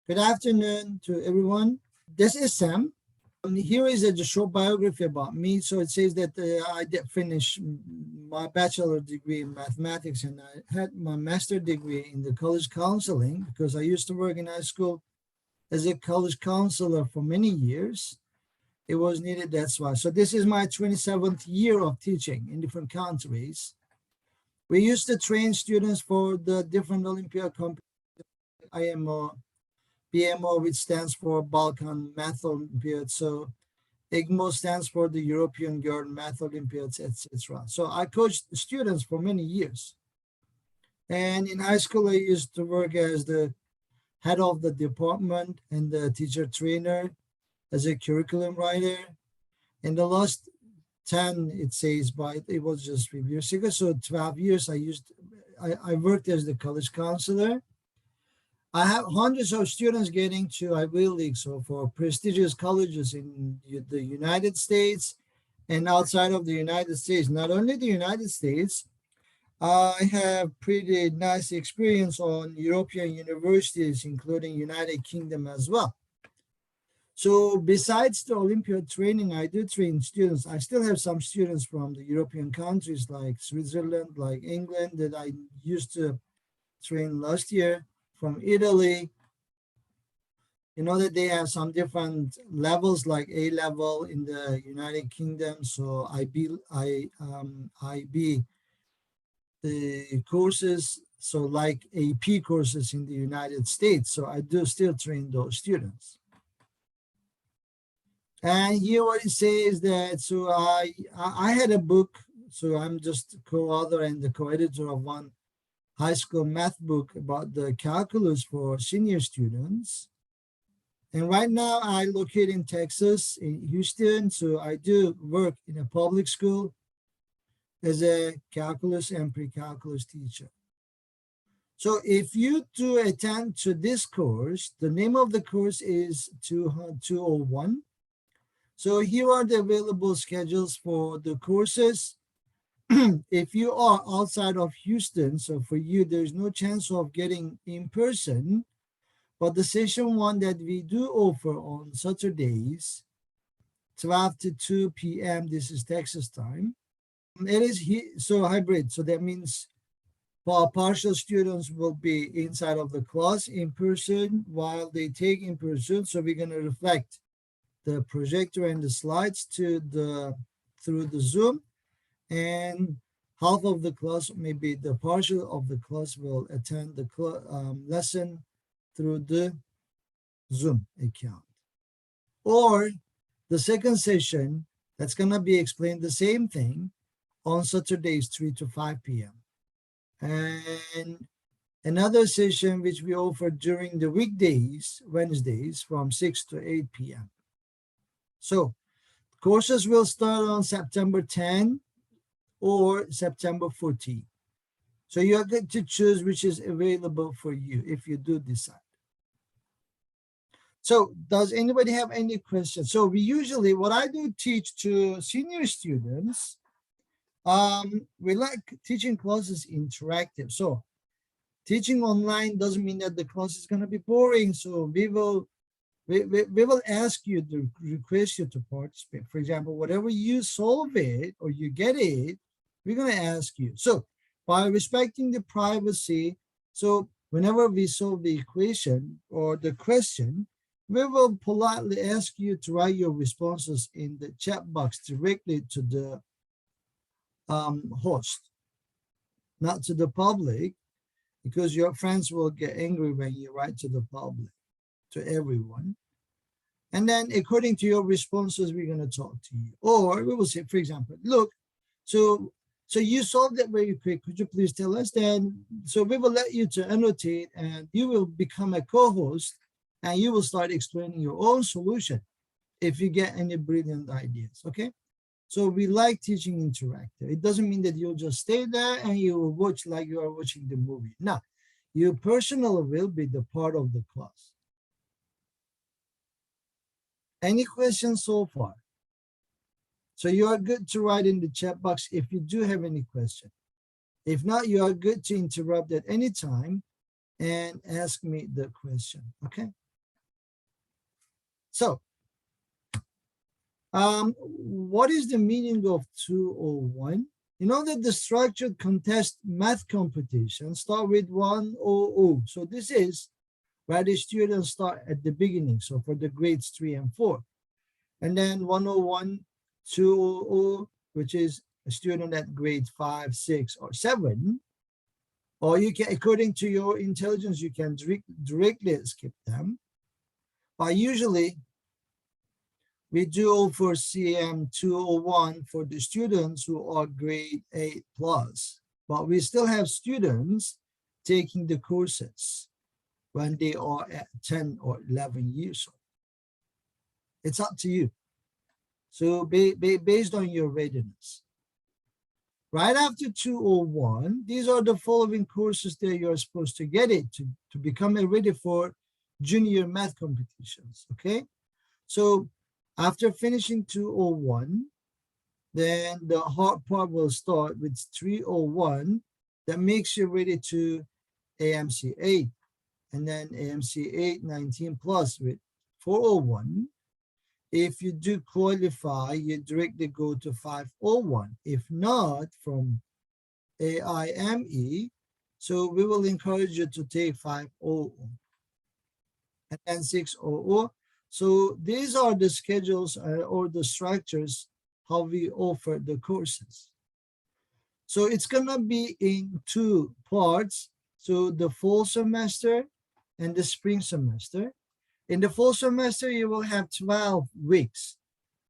Good afternoon to everyone. This is Sam. Here is a short biography about me. So it says that I did finish my bachelor degree in mathematics, and I had my master degree in the college counseling because I used to work in high school as a college counselor for many years. It was needed, that's why. So this is my 27th year of teaching in different countries. We used to train students for the different Olympiad competitions, IMO, BMO, which stands for Balkan Math Olympiad. So IGMO stands for the European Girl Math Olympiads, etc. So I coached students for many years. And in high school, I used to work as the head of the department and the teacher trainer, as a curriculum writer. In the last 10, it says, but it was just 3 years ago. So 12 years I worked as the college counselor. I have hundreds of students getting to Ivy League, so for prestigious colleges in the United States and outside of the United States. Not only the United States, I have pretty nice experience on European universities, including United Kingdom as well. So besides the Olympiad training, I do train students. I still have some students from the European countries like Switzerland, like England, that I used to train last year, from Italy. You know that they have some different levels, like A level in the United Kingdom. So IB the courses, so like AP courses in the United States. So I do still train those students. And here what it says that, so I had a book, so I'm just co-author and the co-editor of one high school math book about the calculus for senior students. And right now I locate in Texas, in Houston. So I do work in a public school as a calculus and pre-calculus teacher. So if you do attend to this course, the name of the course is CM201. So here are the available schedules for the courses. If you are outside of Houston, so for you, there's no chance of getting in person, but the session one that we do offer on Saturdays, 12 to 2 p.m., this is Texas time. It is so hybrid. So that means partial students will be inside of the class in person while they take in person. So we're going to reflect the projector and the slides through the Zoom, and half of the class, maybe the partial of the class, will attend the lesson through the Zoom account. Or the second session, that's going to be explained the same thing on Saturdays, 3 to 5 p.m. And another session which we offer during the weekdays, Wednesdays, from 6 to 8 p.m. So courses will start on September 10 or September 14. So you are going to choose which is available for you if you do decide. So does anybody have any questions? So we usually, what I do teach to senior students, we like teaching classes interactive. So teaching online doesn't mean that the class is going to be boring. So we will ask you to request you to participate. For example, whatever you solve it or you get it, we're going to ask you. So by respecting the privacy, so whenever we solve the equation or the question, we will politely ask you to write your responses in the chat box directly to the host, not to the public, because your friends will get angry when you write to the public, to everyone. And then according to your responses, we're going to talk to you. Or we will say, for example, look, so you solved it very quick. Could you please tell us? Then, so we will let you to annotate, and you will become a co-host, and you will start explaining your own solution if you get any brilliant ideas, okay? So we like teaching interactive. It doesn't mean that you'll just stay there and you will watch like you are watching the movie. No, you personally will be the part of the class. Any questions so far? So you are good to write in the chat box if you do have any question. If not, you are good to interrupt at any time and ask me the question, okay? So, what is the meaning of 201? You know that the structured contest math competition start with 100. So this is where the students start at the beginning. So for the grades 3 and 4. And then 101, 200, which is a student at grade 5, 6, or 7. Or you can, according to your intelligence, you can directly skip them. But usually we do offer CM201 for the students who are grade 8 plus, but we still have students taking the courses when they are at 10 or 11 years old. It's up to you. So based on your readiness. Right after 201, these are the following courses that you're supposed to get it to become ready for junior math competitions, okay? So after finishing 201, then the hard part will start with 301 that makes you ready to AMC 8, and then AMC 8, 19 plus with 401. If you do qualify, you directly go to 501. If not, from AIME, so we will encourage you to take 500 and then 600. So these are the schedules or the structures how we offer the courses. So it's gonna be in 2 parts. So the fall semester and the spring semester. In the fall semester, you will have 12 weeks.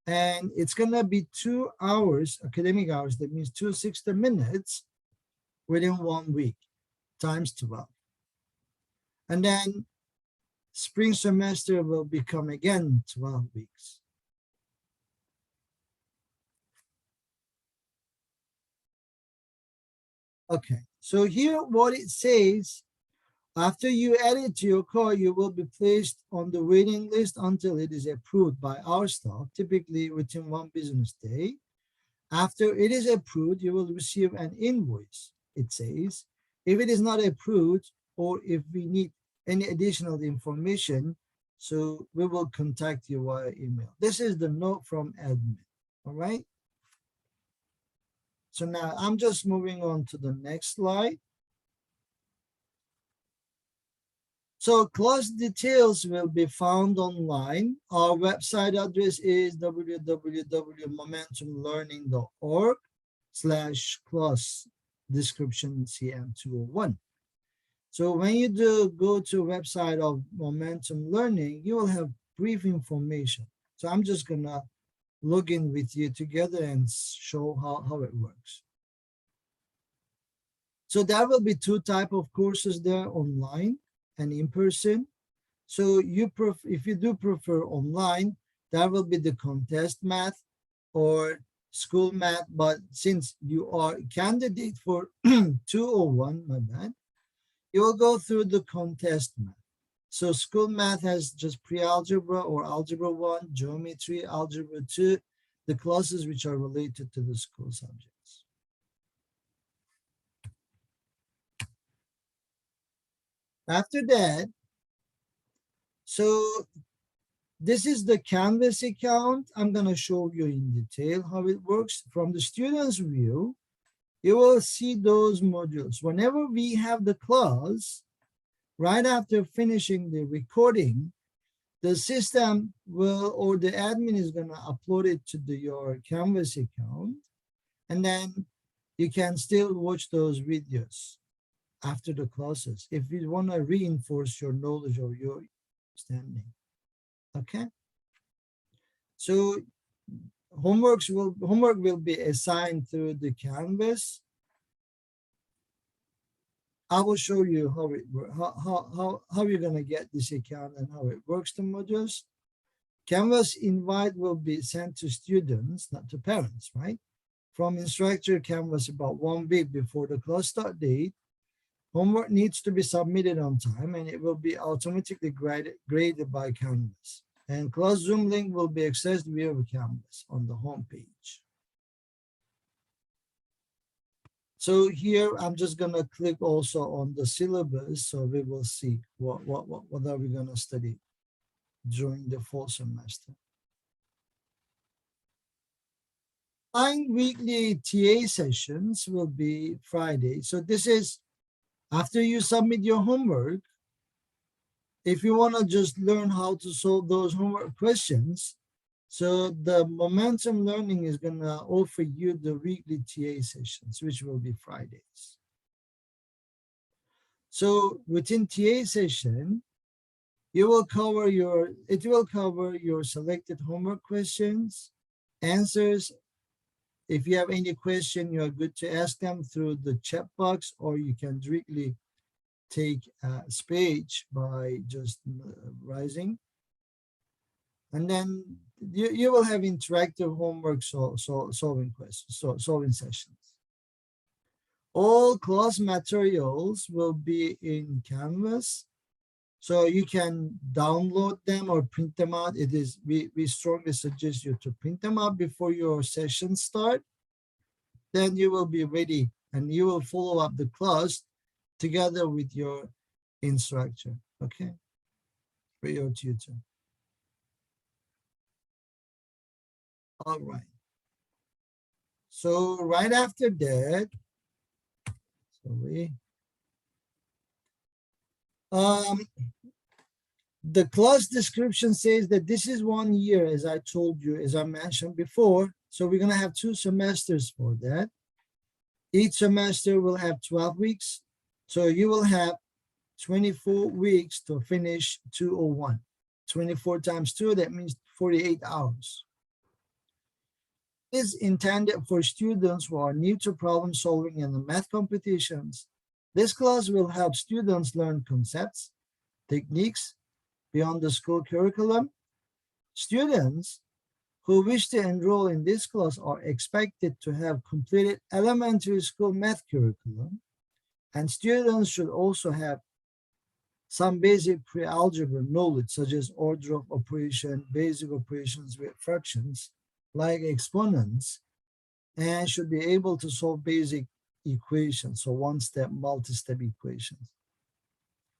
And it's gonna be 2 hours, academic hours, that means 260 minutes within 1 week, times 12. And then spring semester will become again 12 weeks. Okay, so here what it says, after you add it to your car, you will be placed on the waiting list until it is approved by our staff, typically within 1 business day. After it is approved, you will receive an invoice. It says, if it is not approved or if we need any additional information, so we will contact you via email. This is the note from admin, all right? So now I'm just moving on to the next slide. So class details will be found online. Our website address is www.momentumlearning.org/class description CM201. So when you do go to website of Momentum Learning, you will have brief information. So I'm just gonna log in with you together and show how it works. So there will be 2 types of courses there, online and in person. So if you do prefer online, that will be the contest math or school math. But since you are a candidate for 201, my bad, you will go through the contest math. So school math has just pre-algebra or algebra 1, geometry, algebra 2, the classes which are related to the school subjects. After that, so this is the Canvas account. I'm going to show you in detail how it works. From the student's view, you will see those modules. Whenever we have the class, right after finishing the recording, the system will, or the admin is going to upload it to your Canvas account. And then you can still watch those videos after the classes if you want to reinforce your knowledge or your understanding. Okay, so homework will be assigned through the Canvas. I will show you how it works, how you're going to get this account and how it works, the modules. Canvas invite will be sent to students, not to parents, right? From instructor Canvas about 1 week before the class start date. Homework needs to be submitted on time and it will be automatically graded by Canvas. And class Zoom link will be accessed via Canvas on the home page. So here I'm just gonna click also on the syllabus, so we will see what are we gonna study. during the fall semester. Weekly TA sessions will be Friday. So this is after you submit your homework. If you want to just learn how to solve those homework questions, so the momentum learning is going to offer you the weekly TA sessions, which will be Fridays. So within TA session, it will cover your selected homework questions, answers. If you have any question, you are good to ask them through the chat box, or you can directly take a speech by just rising. And then you will have interactive homework solving questions, solving sessions. All class materials will be in Canvas, so you can download them or print them out. We strongly suggest you to print them out before your sessions start. Then you will be ready and you will follow up the class together with your instructor, okay, for your tutor. All right. So right after that, the class description says that this is 1 year, as I told you, as I mentioned before. So we're going to have 2 semesters for that. Each semester will have 12 weeks. So you will have 24 weeks to finish 201. 24 times 2, that means 48 hours. Is intended for students who are new to problem solving in the math competitions. This class will help students learn concepts, techniques beyond the school curriculum. Students who wish to enroll in this class are expected to have completed elementary school math curriculum, and students should also have some basic pre-algebra knowledge, such as order of operation, basic operations with fractions, like exponents, and should be able to solve basic equations, so one-step, multi-step equations.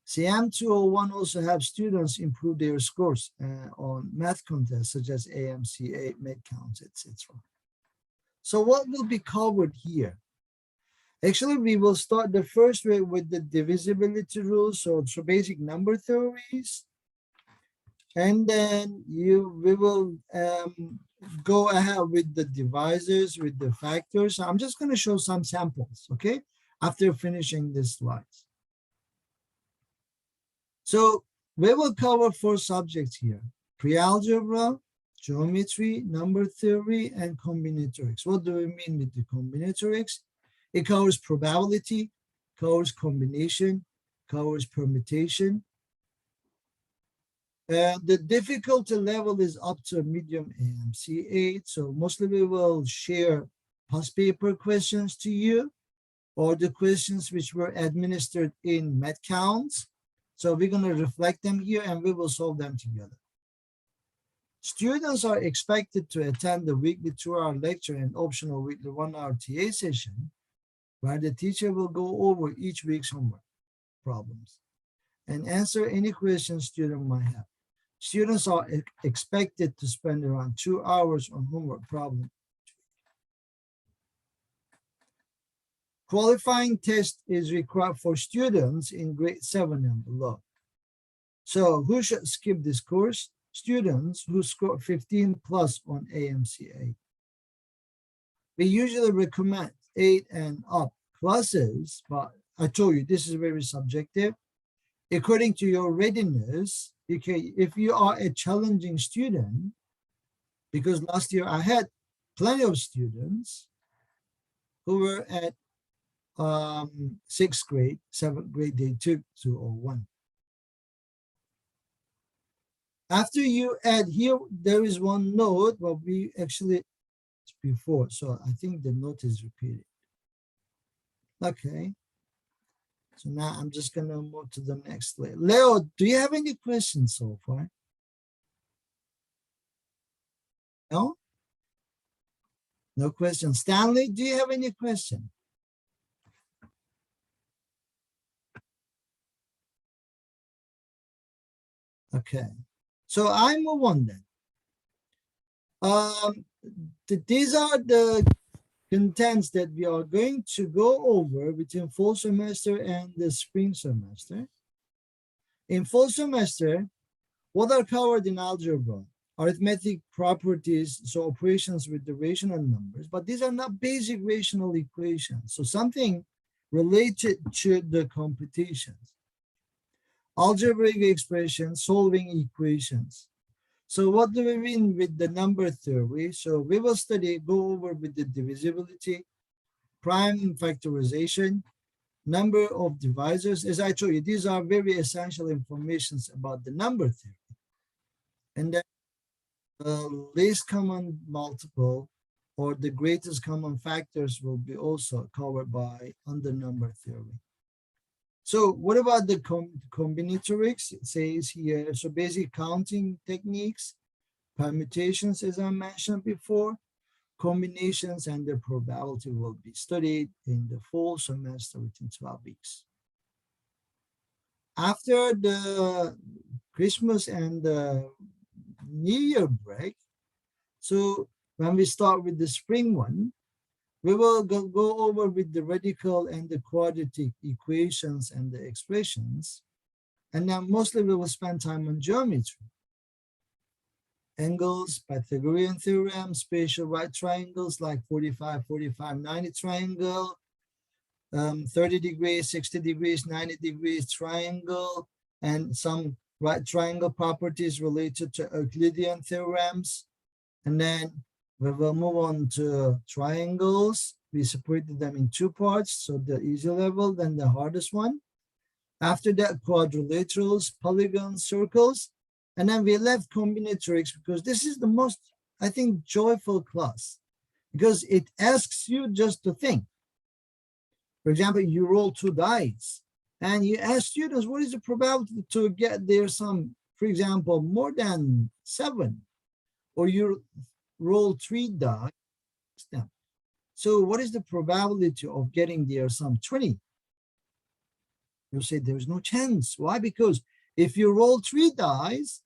CM201 also helps students improve their scores on math contests such as AMCA, MedCounts, etc. So what will be covered here? Actually, we will start the first way with the divisibility rules, so basic number theories, and then we will go ahead with the divisors, with the factors. I'm just going to show some samples, okay, after finishing this slides. So we will cover 4 subjects here: pre-algebra, geometry, number theory, and combinatorics. What do we mean with the combinatorics? It covers probability, covers combination, covers permutation. The difficulty level is up to medium AMC8. So mostly we will share past paper questions to you, or the questions which were administered in MedCounts. So we're going to reflect them here and we will solve them together. Students are expected to attend the weekly 2-hour lecture and optional weekly 1-hour TA session, where the teacher will go over each week's homework problems and answer any questions students might have. Students are expected to spend around 2 hours on homework problem. Qualifying test is required for students in grade 7 and below. So who should skip this course? Students who score 15 plus on AMCA. We usually recommend 8 and up classes, but I told you this is very subjective. According to your readiness, if you are a challenging student, because last year I had plenty of students who were at 6th grade, 7th grade, they took 201. After you add here, there is one note, but we actually before, so I think the note is repeated. Okay. So now I'm just going to move to the next layer. Leo, do you have any questions so far? No? No questions. Stanley, do you have any question? Okay. So I move on then. These are the contents that we are going to go over between fall semester and the spring semester. In fall semester, what are covered in algebra? Arithmetic properties, so operations with the rational numbers, but these are not basic rational equations. So something related to the computations. Algebraic expressions, solving equations. So what do we mean with the number theory? So we will go over with the divisibility, prime factorization, number of divisors. As I told you, these are very essential informations about the number theory. And then the least common multiple or the greatest common factors will be also covered by under number theory. So what about the combinatorics? It says here, so basic counting techniques, permutations, as I mentioned before, combinations, and the probability will be studied in the fall semester within 12 weeks. After the Christmas and the New Year break, so when we start with the spring one, we will go over with the radical and the quadratic equations and the expressions. And now mostly we will spend time on geometry. Angles, Pythagorean theorem, spatial right triangles like 45, 45, 90 triangle, 30 degrees, 60 degrees, 90 degrees triangle, and some right triangle properties related to Euclidean theorems. And then we will move on to triangles. We separated them in two parts. So the easy level, then the hardest one. After that, quadrilaterals, polygons, circles. And then we left combinatorics because this is the most, I think, joyful class because it asks you just to think. For example, you roll two dice and you ask students, what is the probability to get there some, for example, more than 7? Or you roll 3 dice. So what is the probability of getting there some 20? You'll say there's no chance. Why? Because if you roll 3 dice,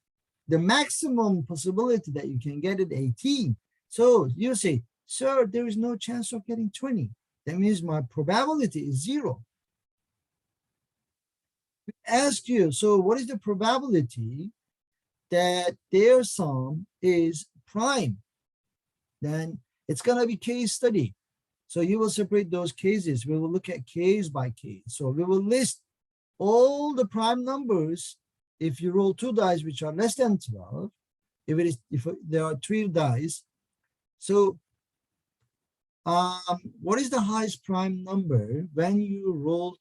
the maximum possibility that you can get it 18. So you say, sir, there is no chance of getting 20. That means my probability is 0. We ask you, so what is the probability that their sum is prime? Then it's going to be case study. So you will separate those cases. We will look at case by case. So we will list all the prime numbers. If you roll 2 dice, which are less than 12, if there are 3 dice. So what is the highest prime number when you roll?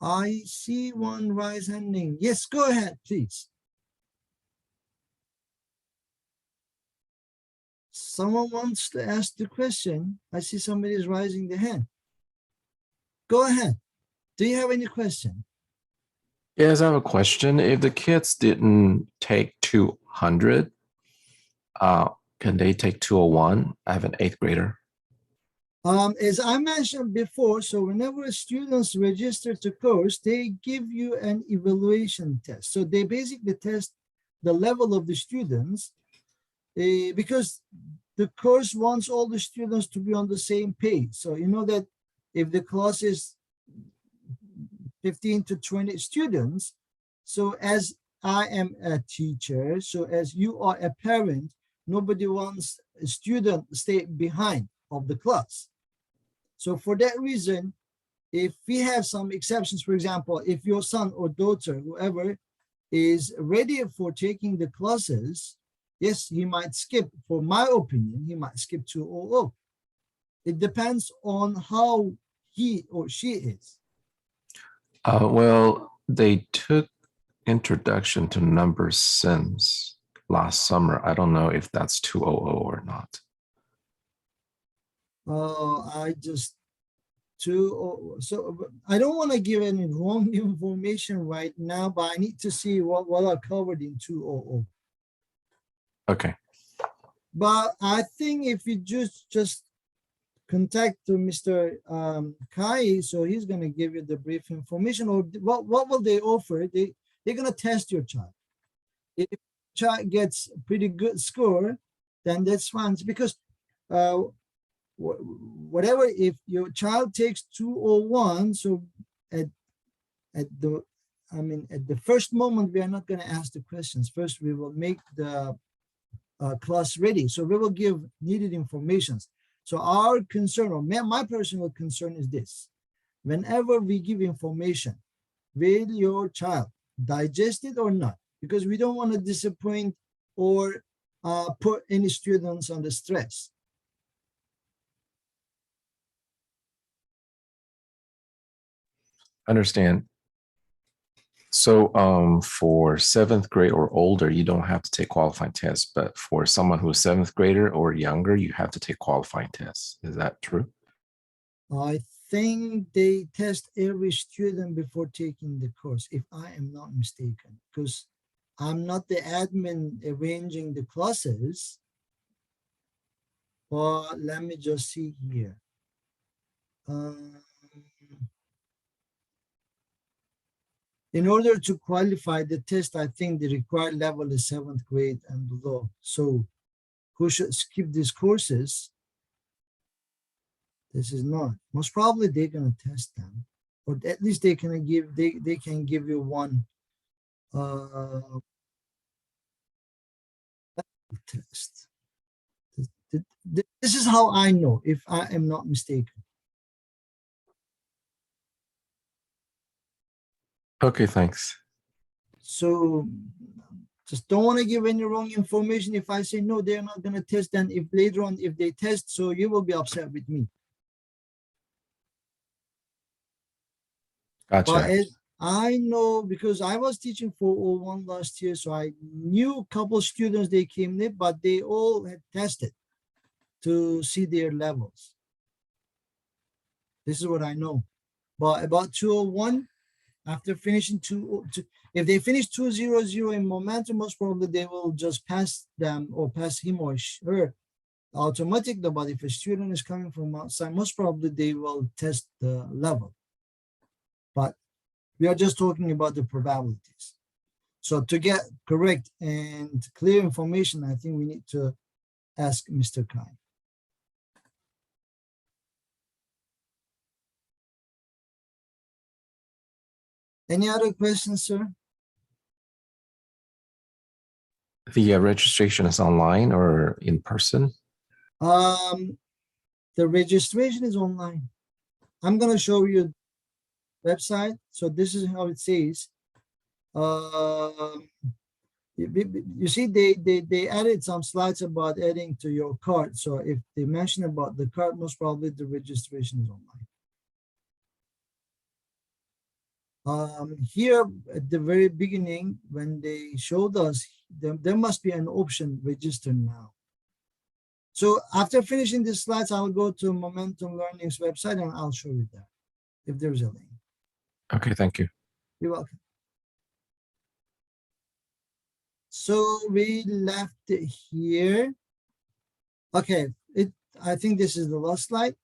I see one rise handing. Yes, go ahead, please. Someone wants to ask the question. I see somebody is raising the hand. Go ahead. Do you have any question? Yes, I have a question. If the kids didn't take 200, can they take 201? I have an 8th grader. As I mentioned before, so whenever students register to course, they give you an evaluation test. So they basically test the level of the students because the course wants all the students to be on the same page. So you know that if the class is 15 to 20 students, so as I am a teacher, so as you are a parent, nobody wants a student to stay behind of the class. So for that reason, if we have some exceptions, for example, if your son or daughter, whoever is ready for taking the classes, yes, he might skip, for my opinion, he might skip 200. It depends on how he or she is. Well, they took introduction to number sims last summer. I don't know if that's 200 or not. So I don't want to give any wrong information right now, but I need to see what are covered in 200. Okay. But I think if you just contact to Mr. Kai, so he's going to give you the brief information. Or what will they offer? They're going to test your child. If child gets a pretty good score, then that's fine. Because uh, whatever, if your child takes 201, so at at the at the first moment, we are not going to ask the questions. First, we will make the class ready. So we will give needed informations. So our concern, or my personal concern, is this: whenever we give information, will your child digest it or not? Because we don't want to disappoint or put any students under stress. Understand. So, for seventh grade or older, you don't have to take qualifying tests, but for someone who's seventh grader or younger, you have to take qualifying tests. Is that true? I think they test every student before taking the course, if I am not mistaken, because I'm not the admin arranging the classes. But let me just see here. Um, in order to qualify the test, I think the required level is seventh grade and below. So who should skip these courses? This is not. Most probably they're gonna test them, or at least they can give you one uh test. This is how I know, if I am not mistaken. Okay, thanks. So just don't want to give any wrong information. If I say no, they're not going to test, then if later on, if they test, so you will be upset with me. But Gotcha. as I know, because I was teaching 401 last year, so I knew a couple students, they came in, but they all had tested to see their levels. This is what I know. But about 201, after finishing if they finish 200 in momentum, most probably they will just pass them or pass him or her automatically. But if a student is coming from outside, most probably they will test the level. But we are just talking about the probabilities. So to get correct and clear information, I think we need to ask Mr. Kai. Any other questions, sir? The registration is online or in person? Um, the registration is online. I'm gonna show you website. So this is how it says. Um, you see, they added some slides about adding to your card. So if they mention about the card, most probably the registration is online. Here at the very beginning, when they showed us, there must be an option register now. So after finishing these slides, I'll go to Momentum Learning's website and I'll show you that if there's a link. Okay, thank you. You're welcome. So we left it here. Okay, I think this is the last slide.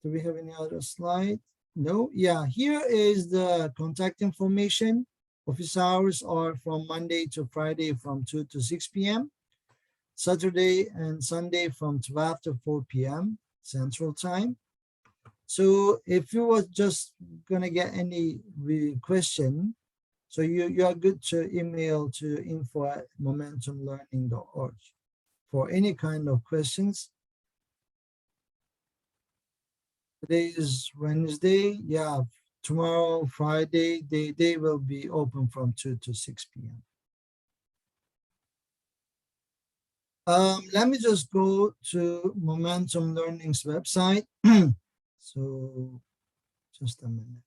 Do we have any other slide? No. Yeah, here is the contact information. Office hours are from Monday to Friday from 2 to 6 p.m. Saturday and Sunday from 12 to 4 p.m. Central Time. So if you were just gonna get any question, so you are good to email to info@momentumlearning.org for any kind of questions. Today is Wednesday. Yeah, tomorrow, Friday, they will be open from 2 to 6 p.m. Let me just go to Momentum Learning's website. So just a minute.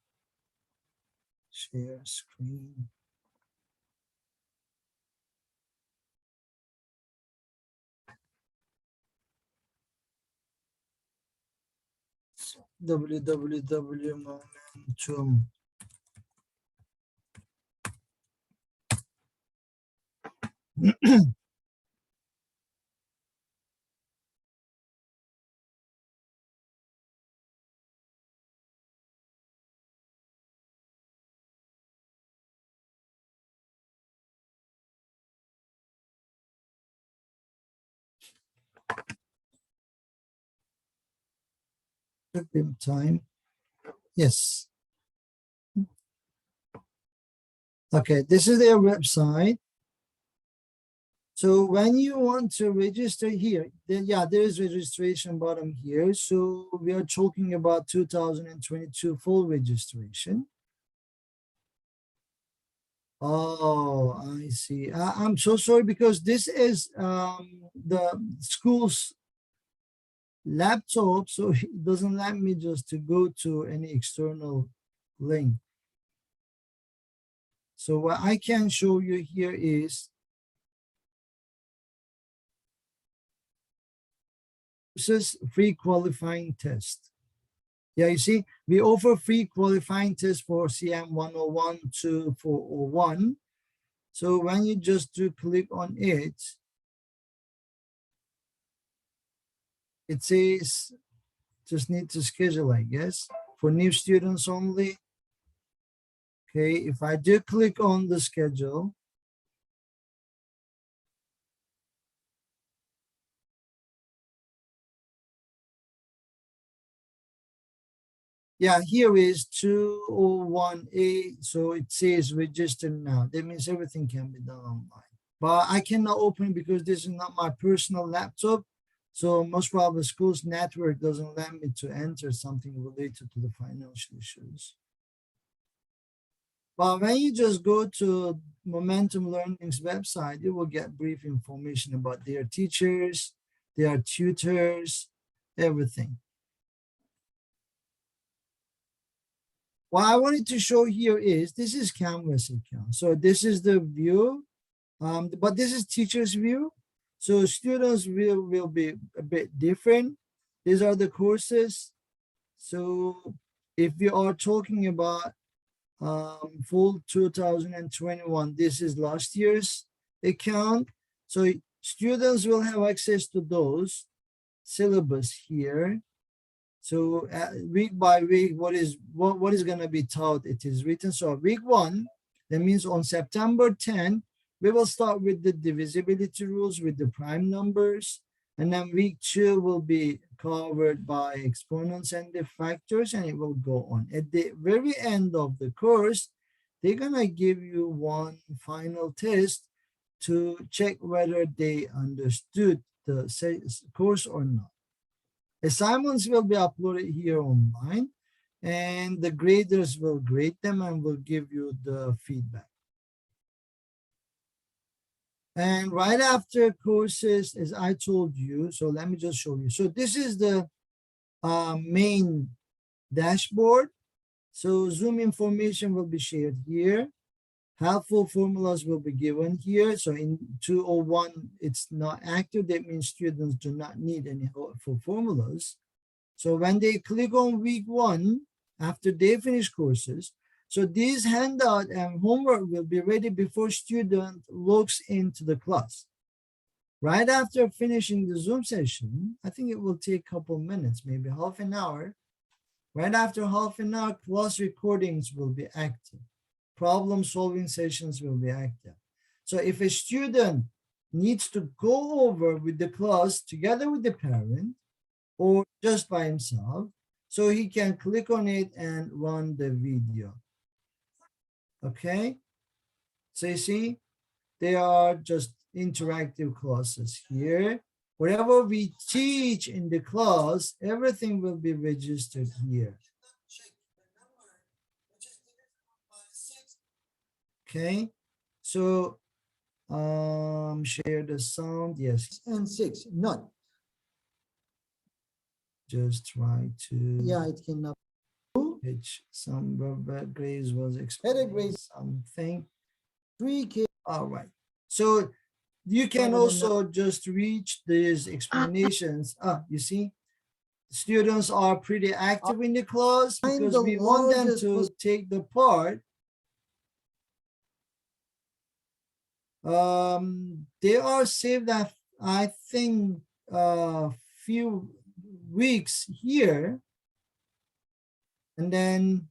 Share screen. www.momentum time. Yes. Okay, this is their website. So when you want to register here, then yeah, there is registration button here. So we are talking about 2022 full registration. Oh, I see. I'm so sorry because this is the school's laptop, so it doesn't let me just to go to any external link. So what I can show you here is this is free qualifying test. Yeah, you see, we offer free qualifying test for CM101 to 401. So when you just do click on it, it says just need to schedule, I guess, for new students only. Okay, if I do click on the schedule, yeah, here is 201A. So it says register now. That means everything can be done online. But I cannot open because this is not my personal laptop. So most probably school's network doesn't let me to enter something related to the financial issues. But when you just go to Momentum Learning's website, you will get brief information about their teachers, their tutors, everything. What I wanted to show here is this is Canvas account. So this is the view, but this is teacher's view. So students will be a bit different. These are the courses. So if we are talking about full 2021, this is last year's account. So students will have access to those syllabus here. So week by week, what is going to be taught, it is written. So week 1, that means on September 10, we will start with the divisibility rules with the prime numbers. And then week 2 will be covered by exponents and the factors, and it will go on. At the very end of the course, they're going to give you one final test to check whether they understood the course or not. Assignments will be uploaded here online, and the graders will grade them and will give you the feedback. And right after courses, as I told you, so let me just show you. So this is the main dashboard. So Zoom information will be shared here. Helpful formulas will be given here. So in 201, it's not active. That means students do not need any helpful formulas. So when they click on week 1, after they finish courses, so these handout and homework will be ready before student logs into the class. Right after finishing the Zoom session, I think it will take a couple minutes, maybe half an hour. Right after half an hour, class recordings will be active. Problem solving sessions will be active. So if a student needs to go over with the class together with the parent or just by himself, so he can click on it and run the video. Okay, so you see, they are just interactive classes here. Whatever we teach in the class, everything will be registered here. Okay, so share the sound, yes, and 6, not. Just try to, yeah, it cannot. Which some grades was explaining something. 3K. All right. So you can also just reach these explanations. You see, students are pretty active in the class because we want them to take the part. They are saved, I think, a few weeks here. And then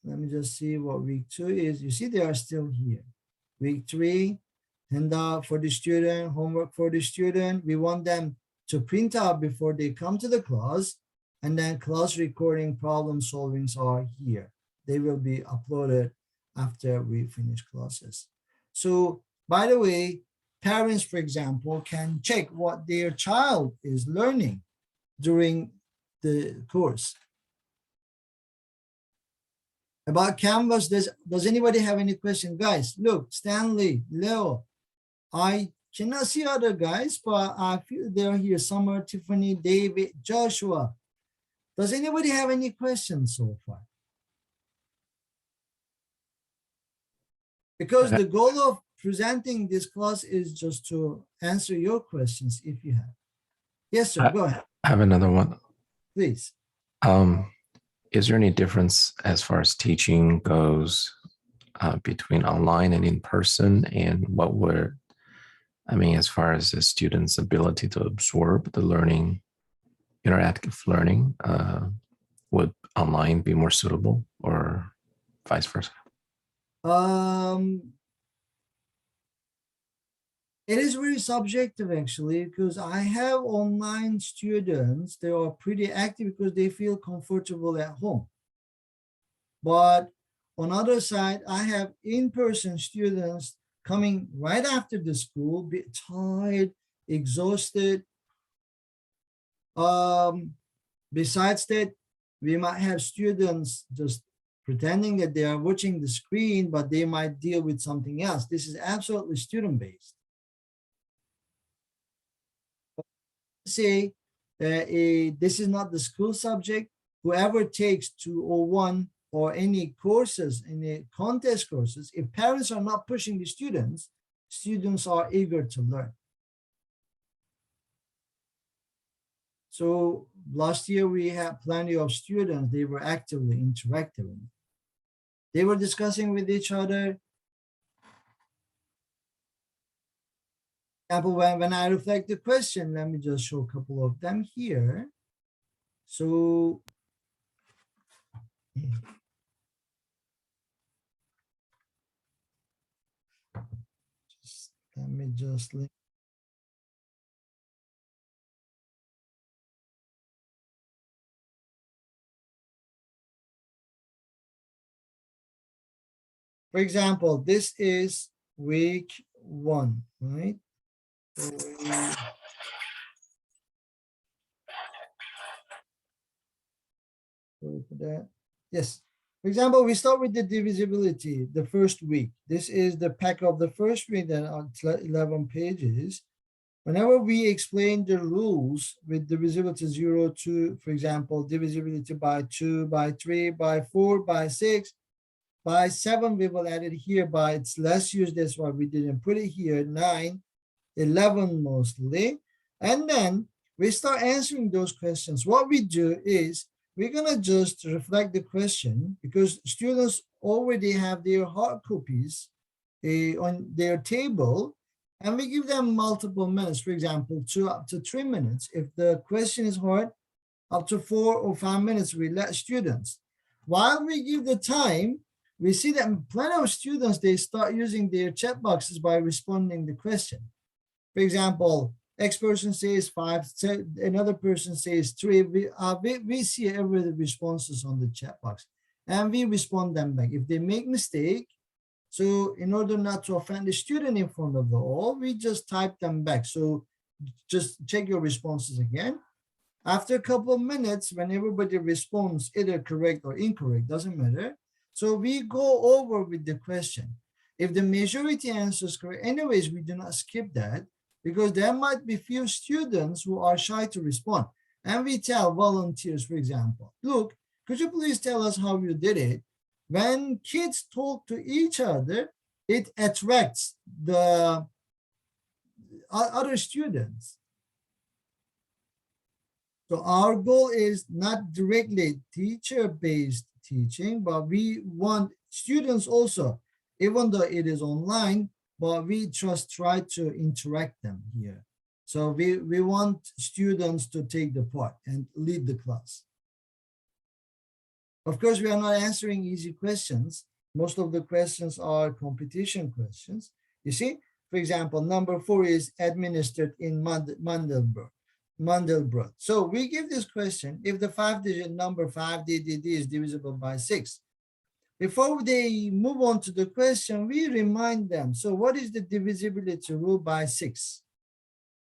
let me just see what week 2 is. You see, they are still here. Week 3, handout for the student, homework for the student. We want them to print out before they come to the class. And then class recording problem solvings are here. They will be uploaded after we finish classes. So by the way, parents, for example, can check what their child is learning during the course. About Canvas, does anybody have any question? Guys, look, Stanley, Leo, I cannot see other guys, but I feel they're here. Summer, Tiffany, David, Joshua. Does anybody have any questions so far? Because the goal of presenting this class is just to answer your questions if you have. Yes, sir, go ahead. I have another one. Please. Is there any difference as far as teaching goes between online and in person? And what would, I mean, as far as the student's ability to absorb the learning, interactive learning, would online be more suitable or vice versa? It is very subjective actually, because I have online students, they are pretty active because they feel comfortable at home. But on other side, I have in-person students coming right after the school, be tired, exhausted. Besides that, we might have students just pretending that they are watching the screen, but they might deal with something else. This is absolutely student-based. Say this is not the school subject. Whoever takes 201 or any courses, any contest courses, if parents are not pushing the students, students are eager to learn. So last year we had plenty of students, they were actively interacting. They were discussing with each other. Example, when I reflect the question, let me just show a couple of them here. So let me just link. For example, this is week 1, right? Sorry for that. Yes. For example, we start with the divisibility, the first week. This is the pack of the first week that on 11 pages. Whenever we explain the rules with divisibility 0, 2, for example, divisibility by 2, by 3, by 4, by 6, by 7, we will add it here, but it's less used. That's why we didn't put it here. 9, 11 mostly. And then we start answering those questions. What we do is we're going to just reflect the question because students already have their hard copies on their table, and we give them multiple minutes, for example, 2 up to 3 minutes. If the question is hard, up to 4 or 5 minutes, we let students. While we give the time, we see that plenty of students, they start using their chat boxes by responding the question. For example, X person says 5, another person says 3. We see every responses on the chat box and we respond them back. If they make mistake, so in order not to offend the student in front of the all, we just type them back. So just check your responses again. After a couple of minutes, when everybody responds either correct or incorrect, doesn't matter. So we go over with the question. If the majority answers correct, anyways, we do not skip that because there might be few students who are shy to respond. And we tell volunteers, for example, look, could you please tell us how you did it? When kids talk to each other, it attracts the other students. So our goal is not directly teacher-based teaching, but we want students also, even though it is online, but we just try to interact them here. So we want students to take the part and lead the class. Of course, we are not answering easy questions. Most of the questions are competition questions. You see, for example, number 4 is administered in Mandelbrot. Mandelbrot. So we give this question, if the 5-digit number 5DDD is divisible by 6. Before they move on to the question, we remind them, so what is the divisibility rule by 6?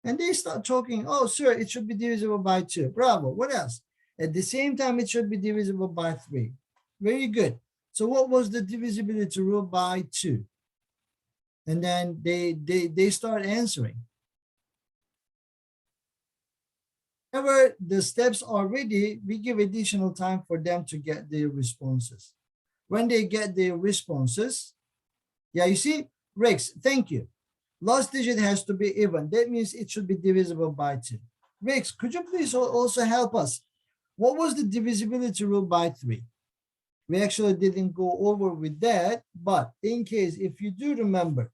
And they start talking, oh, sir, it should be divisible by 2. Bravo. What else? At the same time, it should be divisible by 3. Very good. So what was the divisibility rule by 2? And then they start answering. Whenever the steps are ready, we give additional time for them to get their responses. When they get their responses, yeah, you see, Rex, thank you. Last digit has to be even. That means it should be divisible by 2. Rex, could you please also help us? What was the divisibility rule by 3? We actually didn't go over with that, but in case, if you do remember.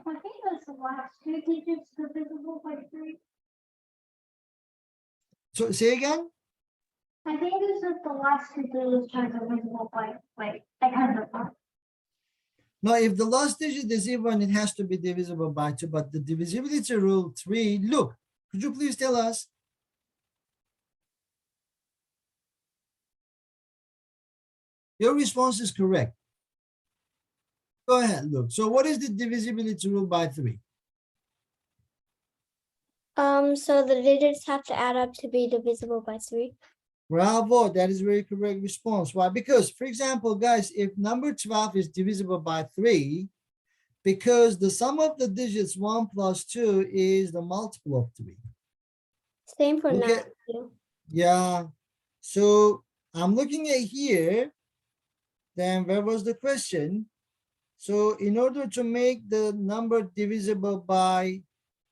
I think that's the last 2 digits divisible by 3. So say again? I think this is the last 2 digits are divisible by, wait, I kind of thought. No, if the last digit is even, it has to be divisible by 2, but the divisibility rule 3, look, could you please tell us? Your response is correct. Go ahead, look. So what is the divisibility rule by 3? So the digits have to add up to be divisible by 3. Bravo, that is very correct response. Why? Because, for example, guys, if number 12 is divisible by 3, because the sum of the digits 1 plus 2 is the multiple of 3. Same for Look 9 at, too. yeah. So I'm looking at here, then where was the question? So in order to make the number divisible by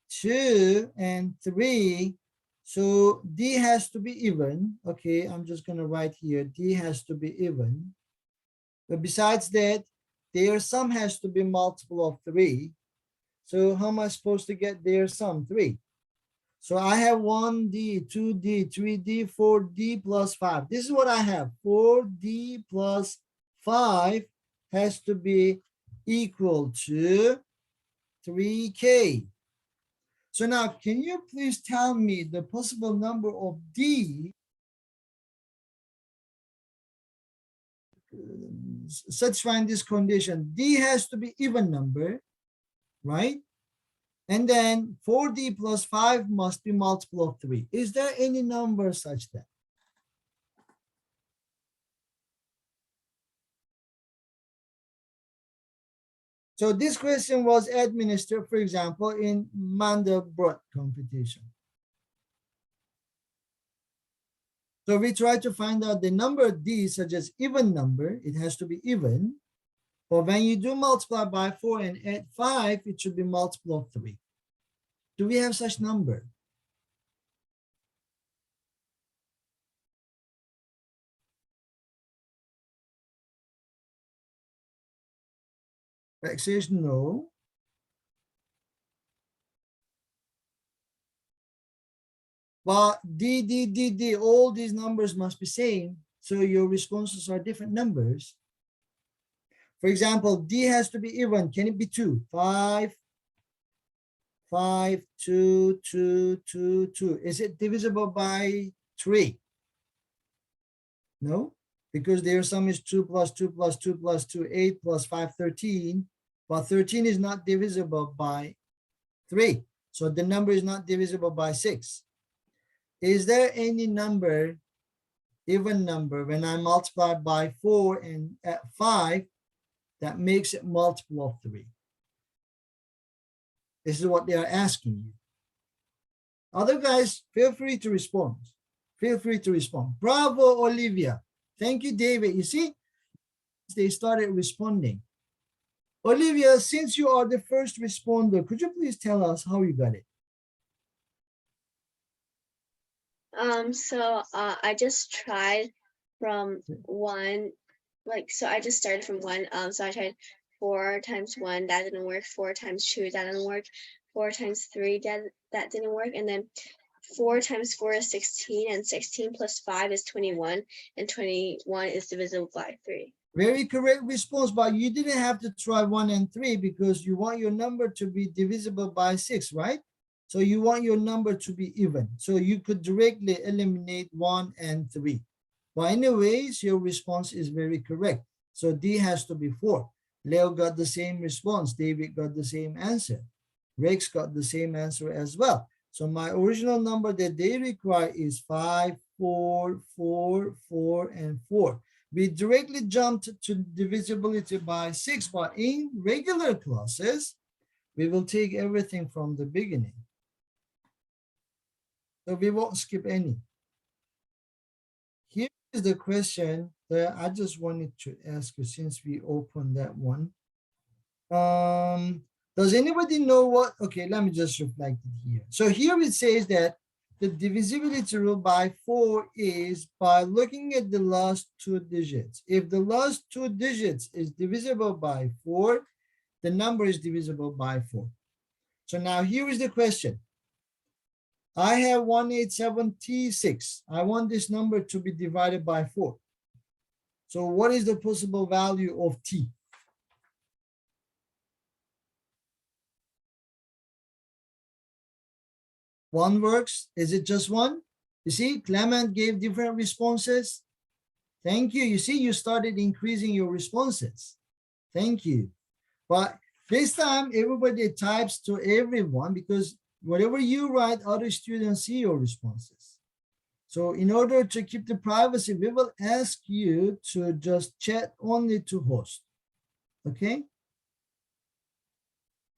2 and 3, so D has to be even. Okay, I'm just going to write here, D has to be even. But besides that, their sum has to be multiple of 3. So how am I supposed to get their sum? 3. So I have 1D, 2D, 3D, 4D plus 5. This is what I have. 4D plus 5 has to be equal to 3K. So now, can you please tell me the possible number of D satisfying this condition? D has to be even number, right? And then 4D plus 5 must be multiple of 3. Is there any number such that? So this question was administered, for example, in Mandelbrot competition. So we try to find out the number D such as even number, it has to be even. But when you do multiply by 4 and add 5, it should be multiple of 3. Do we have such number? Rex says no. But D, all these numbers must be same. So your responses are different numbers. For example, D has to be even. Can it be 2? 5, 5, 2, 2, 2, 2. Is it divisible by 3? No, because their sum is 2 plus 2 plus 2 plus 2, 8 plus 5, 13. But 13 is not divisible by 3. So the number is not divisible by 6. Is there any number, even number, when I multiply by 4 and 5, that makes it multiple of 3? This is what they are asking you. Other guys, feel free to respond. Feel free to respond. Bravo, Olivia. Thank you, David. You see, they started responding. Olivia, since you are the first responder, could you please tell us how you got it? I just tried from 1, so I just started from 1. So I tried 4 times 1, that didn't work. 4 times 2, that didn't work. 4 times 3, that didn't work. And then 4 times 4 is 16, and 16 plus 5 is 21, and 21 is divisible by 3. Very correct response, but you didn't have to try 1 and 3 because you want your number to be divisible by 6, right? So you want your number to be even. So you could directly eliminate 1 and 3. But anyways, your response is very correct. So D has to be 4. Leo got the same response. David got the same answer. Rex got the same answer as well. So my original number that they require is 5, 4, 4, 4, and 4. We directly jumped to divisibility by 6, but in regular classes, we will take everything from the beginning. So we won't skip any. Here is the question that I just wanted to ask you since we opened that one. Does anybody know what? Okay, let me just reflect it here. So here it says that the divisibility rule by 4 is by looking at the last 2 digits. If the last 2 digits is divisible by 4, the number is divisible by 4. So now here is the question. I have 187T6. I want this number to be divided by 4. So what is the possible value of T? One works. Is it just one? You see, Clement gave different responses. Thank you. You see, you started increasing your responses. Thank you. But this time, everybody types to everyone because whatever you write, other students see your responses. So in order to keep the privacy, we will ask you to just chat only to host. Okay?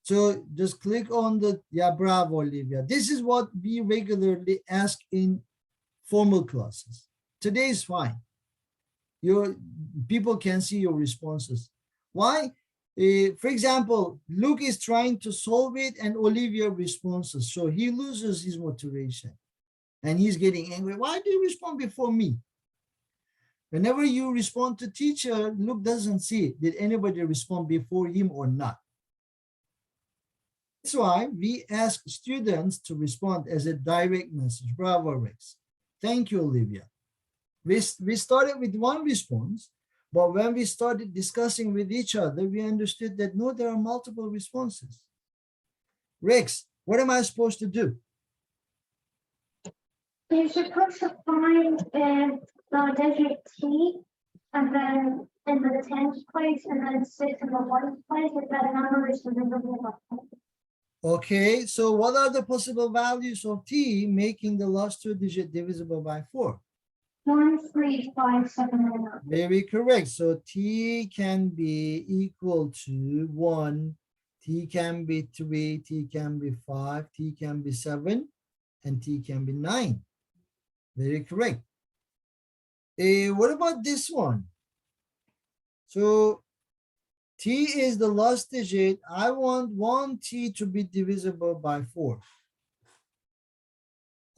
So just click on the, yeah, bravo, Olivia. This is what we regularly ask in formal classes. Today is fine. Your people can see your responses. Why? For example, Luke is trying to solve it and Olivia responses. So he loses his motivation and he's getting angry. Why do you respond before me? Whenever you respond to teacher, Luke doesn't see, did anybody respond before him or not? That's why we ask students to respond as a direct message. Bravo, Rex. Thank you, Olivia. We started with one response, but when we started discussing with each other, we understood that no, there are multiple responses. Rex, what am I supposed to do? You're supposed to find the digit T and then in the tens place and then 6 in the ones place if that number is divisible by 4. Okay, so what are the possible values of T making the last 2 digit divisible by 4? 1, 3, 5, 7, and 9. Very correct. So T can be equal to 1, T can be 3, T can be 5, T can be 7, and T can be 9. Very correct. What about this one? So T is the last digit. I want 1T to be divisible by 4.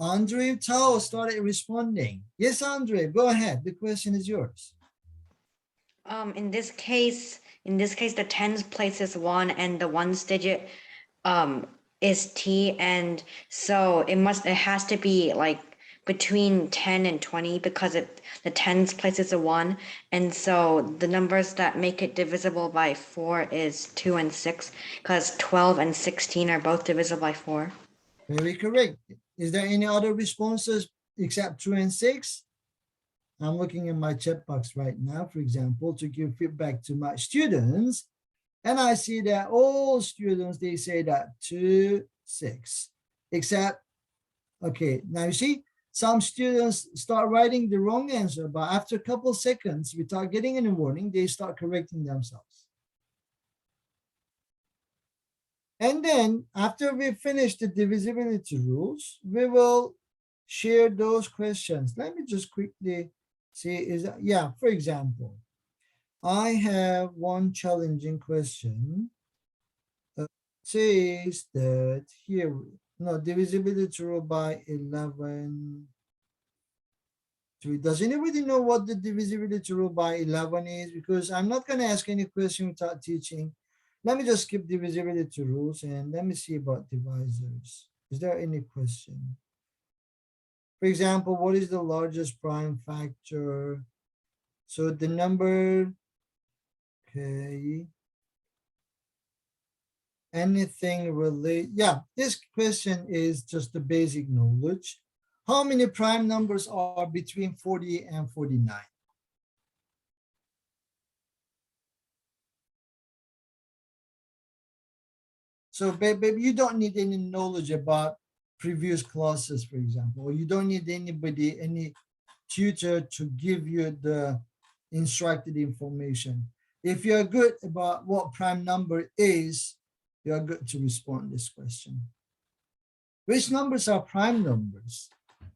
Andre Tao started responding. Yes, Andre, go ahead. The question is yours. In this case, the tens place is 1 and the ones digit is T, and so it has to be like between 10 and 20 because the tens place is a 1, and so the numbers that make it divisible by 4 is 2 and 6 because 12 and 16 are both divisible by 4. Very correct. Is there any other responses except 2 and 6? I'm looking in my chat box right now, for example, to give feedback to my students. And I see that all students, they say that 2, 6, except, okay, now you see, some students start writing the wrong answer, but after a couple seconds, without getting any warning, they start correcting themselves. And then after we finish the divisibility rules, we will share those questions. Let me just quickly see, is that, yeah, for example, I have one challenging question. Says that here, no, divisibility rule by 11. Does anybody know what the divisibility rule by 11 is? Because I'm not going to ask any question without teaching. Let me just skip divisibility rules and let me see about divisors. Is there any question? For example, what is the largest prime factor? So the number, okay. Anything relate? Yeah, this question is just the basic knowledge. How many prime numbers are between 40 and 49? So, baby, you don't need any knowledge about previous classes, for example, or you don't need anybody, any tutor to give you the instructed information. If you're good about what prime number is, you're good to respond this question. Which numbers are prime numbers?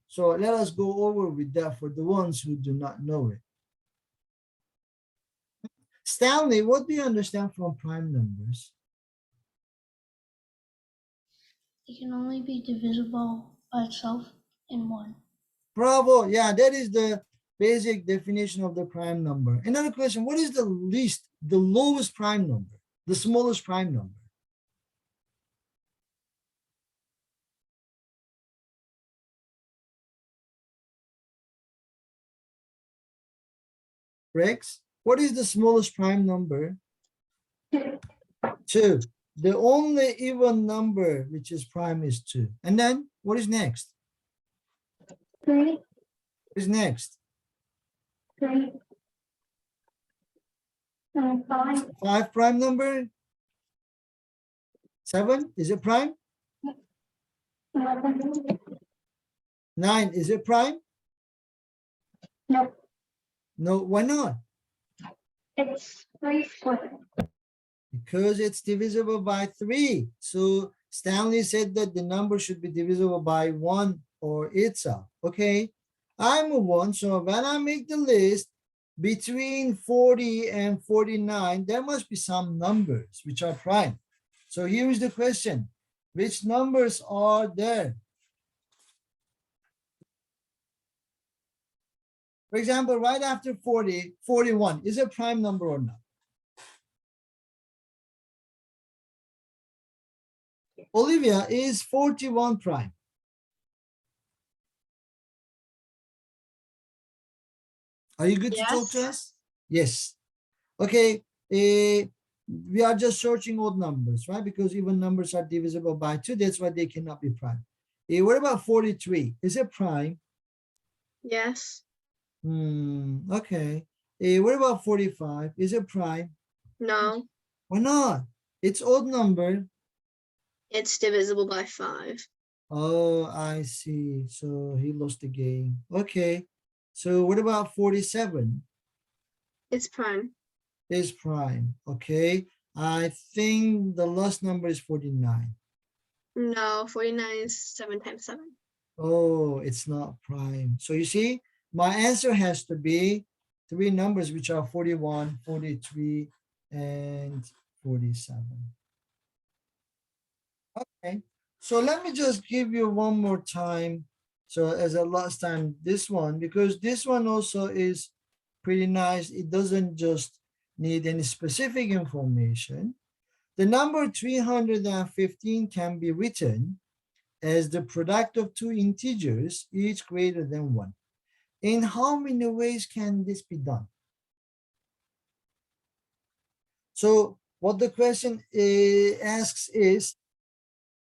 So let us go over with that for the ones who do not know it. Stanley, what do you understand from prime numbers? It can only be divisible by itself in one. Bravo. Yeah, that is the basic definition of the prime number. Another question, what is the lowest prime number, the smallest prime number? Rex, what is the smallest prime number? 2. The only even number which is prime is 2. And then what is next? 3, What is next? 3, and 5, 5 prime number? 7, is it prime? 11, 9, is it prime? no, No, why not? it's 3 squared. Because it's divisible by 3. So Stanley said that the number should be divisible by 1 or itself. Okay, I move on. So when I make the list between 40 and 49, there must be some numbers which are prime. So here is the question. Which numbers are there? For example, right after 40, 41, is a prime number or not? Olivia, is 41 prime? Are you good to talk to us? Yes. Okay. We are just searching odd numbers, right? Because even numbers are divisible by 2. That's why they cannot be prime. What about 43? Is it prime? Yes. Okay. What about 45? Is it prime? No. Why not? It's odd number. It's divisible by 5. Oh, I see. So he lost the game. Okay. So what about 47? It's prime. Is prime. Okay. I think the last number is 49. No, 49 is 7 times 7. Oh, it's not prime. So you see, my answer has to be 3 numbers which are 41, 43, and 47. Okay. So let me just give you one more time. So as a last time, this one, because this one also is pretty nice. It doesn't just need any specific information. The number 315 can be written as the product of 2 integers, each greater than 1. In how many ways can this be done? So what the question asks is,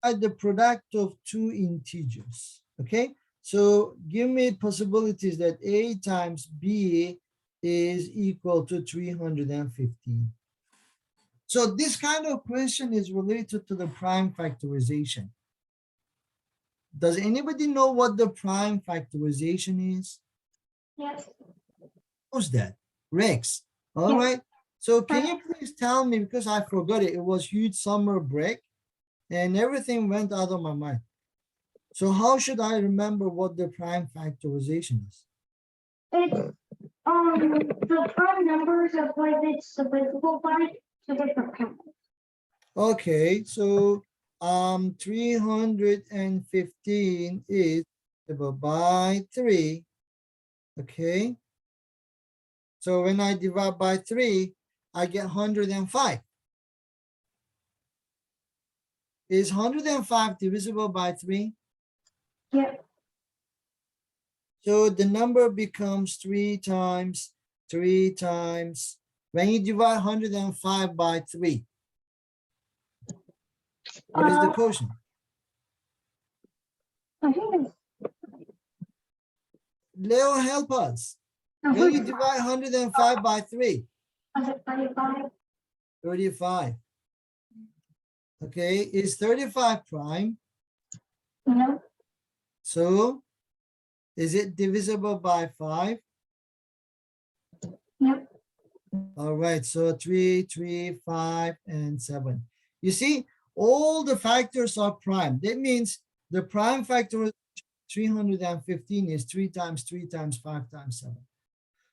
the product of 2 integers. Okay, so give me possibilities that A times B is equal to 315. So this kind of question is related to the prime factorization. Does anybody know what the prime factorization is? Yes, Who's that? Rex. All Yeah. right. So can you please tell me, because I forgot it, it was huge summer break and everything went out of my mind. So how should I remember what the prime factorization is? it's, the prime numbers of what it's divisible by 2 different numbers. Okay, so 315 is divided by 3. Okay. So when I divide by 3, I get 105. Is 105 divisible by 3? Yeah, So the number becomes 3 times 3 times. When you divide 105 by 3, What is the quotient? I think it's. Leo, help us. When you divide 105 by 3, Was it 35? 35. Okay, is 35 prime? No. So is it divisible by 5? Yep. All right, so 3, 3, 5, and 7. You see, all the factors are prime. That means the prime factor of 315 is 3 times 3 times 5 times 7.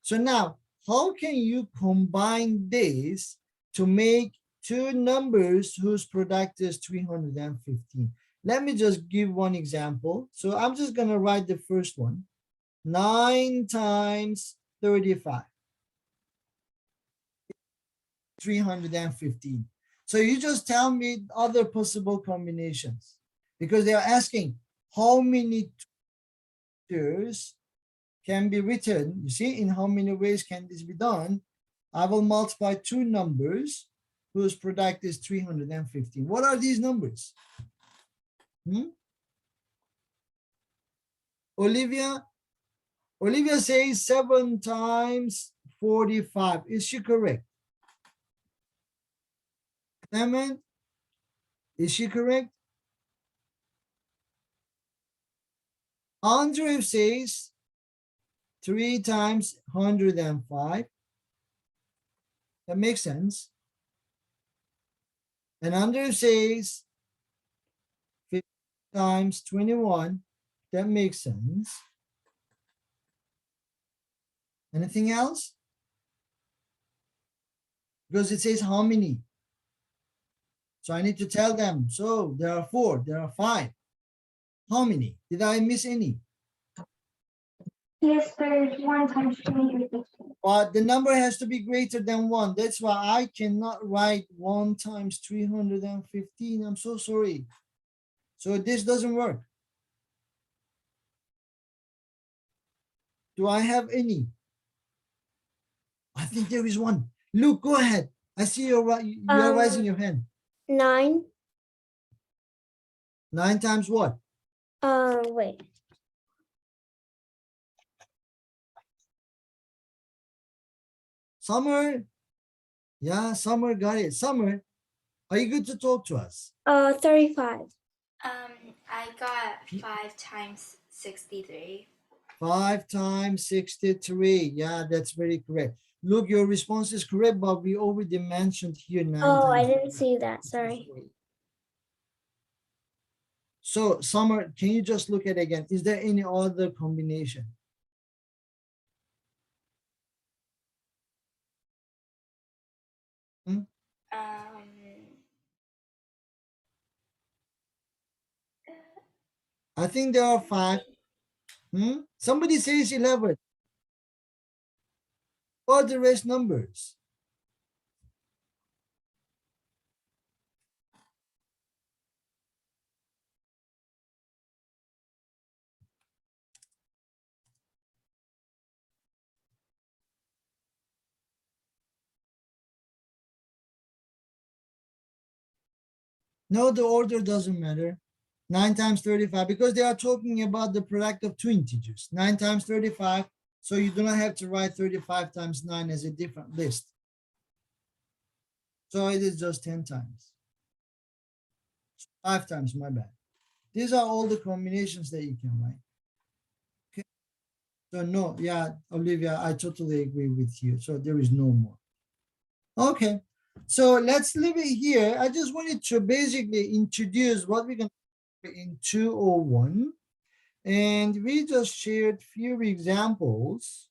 So now, how can you combine this to make two numbers whose product is 315? Let me just give one example. So I'm just going to write the first one. 9 times 35. 315. So you just tell me other possible combinations, because they are asking how many years can be written. You see, in how many ways can this be done? I will multiply two numbers whose product is 315. What are these numbers? Olivia says 7 times 45. Is she correct? Clement, is she correct? Andrew says 3 times 105. That makes sense. And Andrew says 50 times 21. That makes sense. Anything else? Because it says how many. So I need to tell them. So there are 4, there are 5. How many? Did I miss any? Yes, there's 1 times 250. But the number has to be greater than 1. That's why I cannot write 1 times 315. I'm so sorry. So this doesn't work. Do I have any? I think there is one. Luke, go ahead. I see you are raising your hand. 9. 9 times what? Wait. Summer. Yeah, Summer got it. Summer, are you good to talk to us? 35. I got 5 times 63. 5 times 63. Yeah, that's very correct. Look, your response is correct, but we already mentioned here 9 Oh, I times. didn't see that. Sorry. So, Summer, can you just look at it again? Is there any other combination? I think there are 5. Somebody says 11. What are the rest numbers? No, the order doesn't matter. 9 times 35, because they are talking about the product of two integers. 9 times 35, so you do not have to write 35 times 9 as a different list. So it is just 10 times. 5 times, my bad. These are all the combinations that you can write. Okay. So no, yeah, Olivia, I totally agree with you. So there is no more. Okay. So let's leave it here. I just wanted to basically introduce what we're going to do in 201. And we just shared few examples.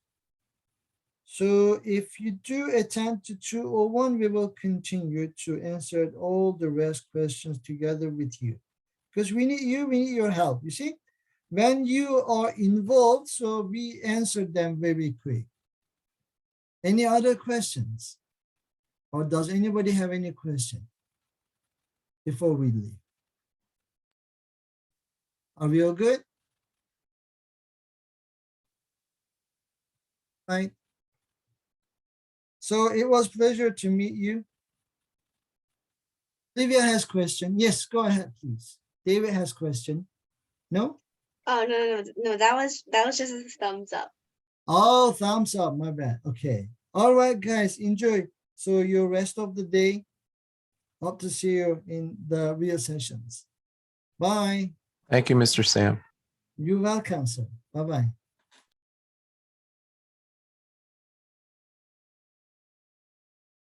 So if you do attend to 201, we will continue to answer all the rest questions together with you. Because we need you, we need your help. You see, when you are involved, so we answer them very quick. Any other questions? Or does anybody have any question before we leave? Are we all good? Right. So it was a pleasure to meet you. Olivia has question. Yes, go ahead, please. David has question. No? Oh, no, that was just a thumbs up. Oh, thumbs up. My bad. Okay. All right, guys, enjoy. So your rest of the day. Hope to see you in the real sessions. Bye. Thank you, Mr. Sam. You're welcome, sir. Bye-bye.